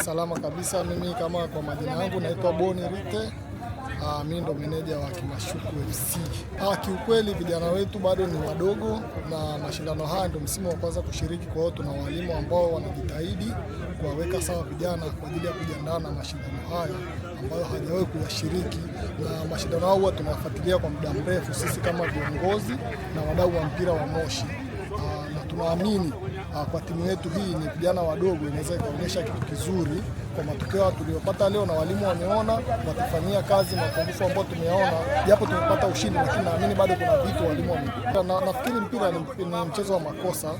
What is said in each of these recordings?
Salama kabisa. Mimi kama kwa majina yangu naitwa Boni Rite. Mimi ndo meneja wa Kimashuku FC. Kiukweli vijana wetu bado ni wadogo na mashindano haya ndio msimu wa kwanza kushiriki, kwa hiyo tuna walimu ambao wanajitahidi kuwaweka sawa vijana kwa ajili ya kujiandaa na mashindano haya ambayo hajawahi kuyashiriki, na mashindano haya huwa tunafuatilia kwa muda mrefu sisi kama viongozi na wadau wa mpira wa Moshi. Na tunaamini kwa timu yetu hii ni vijana wadogo inaweza ikaonyesha kitu kizuri. Kwa matokeo tuliyopata leo na walimu wameona, watafanyia kazi mapungufu ambayo tumeona, japo tumepata ushindi, lakini naamini bado kuna vitu walimu wamepata. Na nafikiri mpira ni mchezo wa makosa.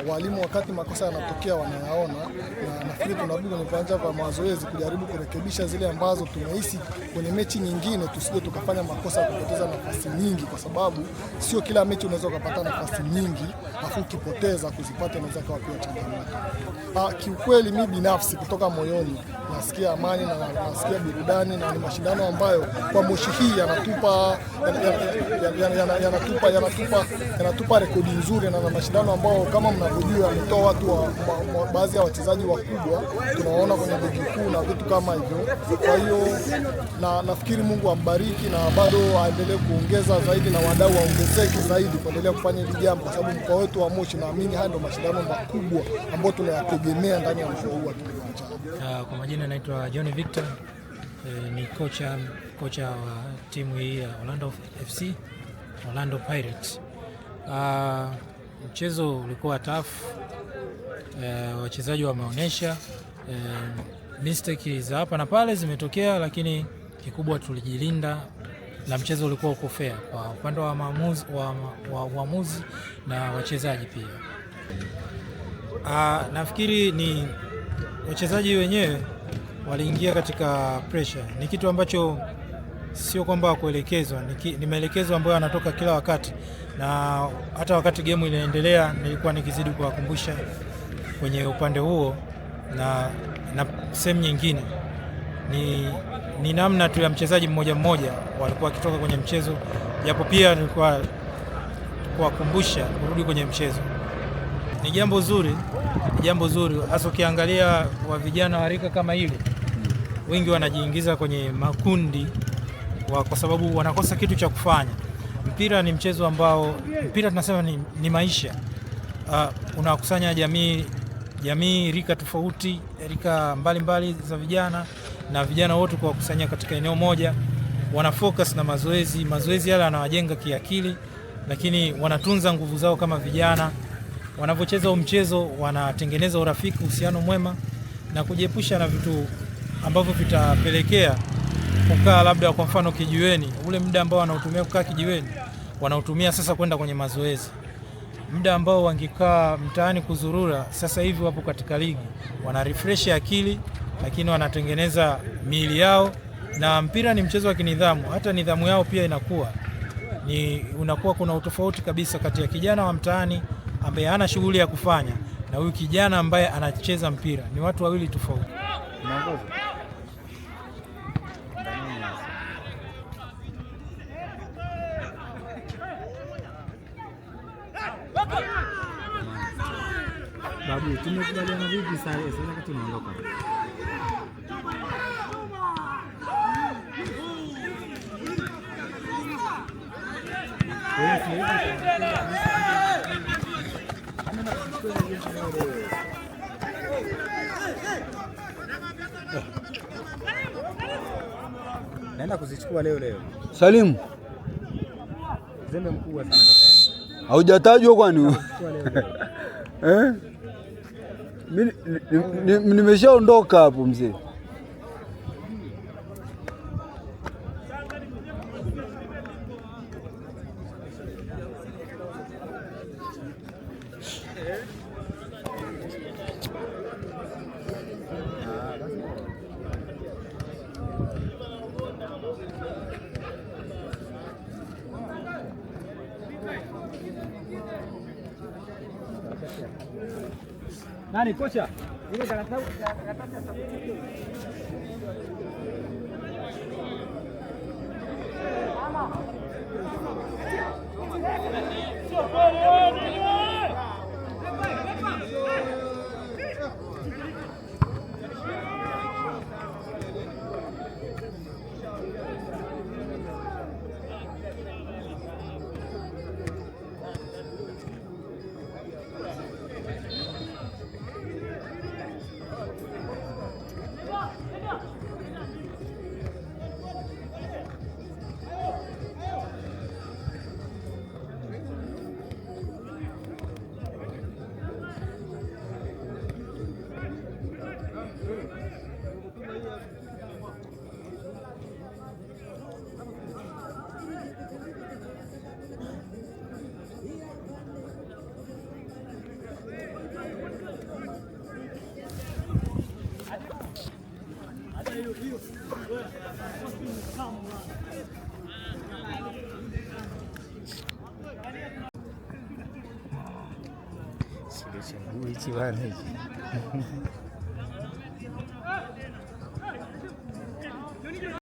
Walimu wakati makosa yanatokea wanayaona, na nafikiri tunarudi kwenye viwanja vya mazoezi kujaribu kurekebisha zile ambazo tumehisi kwenye mechi nyingine, tusije tukafanya makosa ya kupoteza nafasi nyingi, kwa sababu sio kila mechi unaweza kupata nafasi nyingi afu ukipoteza kuzipata inaweza kuwa pia changamoto. Kiukweli mimi binafsi kutoka moyoni nasikia amani na nasikia burudani, na ni mashindano ambayo kwa Moshi hii yanatupa rekodi nzuri, na mashindano ambao kama mnavyojua yametoa watu baadhi ya wachezaji wakubwa tunaona kwenye ligi kuu na vitu kama hivyo. Kwa hiyo nafikiri Mungu ambariki na bado aendelee kuongeza zaidi na wadau waongezeke zaidi kuendelea kufanya hili jambo, kwa sababu mkoa wetu wa Moshi naamini haya ndio mashindano makubwa ambayo tunayategemea ndani ya mkoa huu wa Kilimanjaro. Kwa majina naitwa John Victor, ni kocha wa timu hii ya Orlando FC, Orlando Pirates. Mchezo ulikuwa tough, wachezaji wameonyesha mistake za hapa na pale zimetokea, lakini kikubwa tulijilinda na mchezo ulikuwa uko fair kwa upande wa waamuzi na wachezaji pia. Nafikiri ni wachezaji wenyewe waliingia katika pressure. Ni kitu ambacho sio kwamba kuelekezwa, ni maelekezo ambayo yanatoka kila wakati, na hata wakati game inaendelea nilikuwa nikizidi kuwakumbusha kwenye upande huo na sehemu nyingine. Ni namna tu ya mchezaji mmoja mmoja walikuwa wakitoka kwenye mchezo, japo pia nilikuwa kuwakumbusha kurudi kwenye mchezo. Ni jambo zuri hasa ukiangalia wa vijana wa rika kama hili wengi wanajiingiza kwenye makundi kwa sababu wanakosa kitu cha kufanya. Mpira ni mchezo ambao tunasema ni maisha. Unakusanya jamii rika tofauti, rika mbalimbali za vijana, na vijana wote kuwakusanya katika eneo moja, wana focus na mazoezi yale yanawajenga kiakili, lakini wanatunza nguvu zao kama vijana. Wanapocheza mchezo wanatengeneza urafiki, uhusiano mwema, na kujiepusha na vitu ambavyo vitapelekea kukaa labda kwa mfano kijiweni. Ule muda ambao wanautumia kukaa kijiweni wanautumia sasa kwenda kwenye mazoezi. Muda ambao wangekaa mtaani kuzurura, sasa hivi wapo katika ligi, wana refresh akili, lakini wanatengeneza miili yao. Na mpira ni mchezo wa kinidhamu, hata nidhamu yao pia unakuwa kuna utofauti kabisa kati ya kijana wa mtaani ambaye hana shughuli ya kufanya na huyu kijana ambaye anacheza mpira. Ni watu wawili tofauti. Babu, tumekubaliana vipi sasa wakati unaondoka? Naenda kuzichukua leo. Salimu. Zembe mkubwa sana kafanya. Haujatajwa kwani? Mimi nimeshaondoka hapo mzee. Nani kocha? Ile karatasi Hichi bana hichi.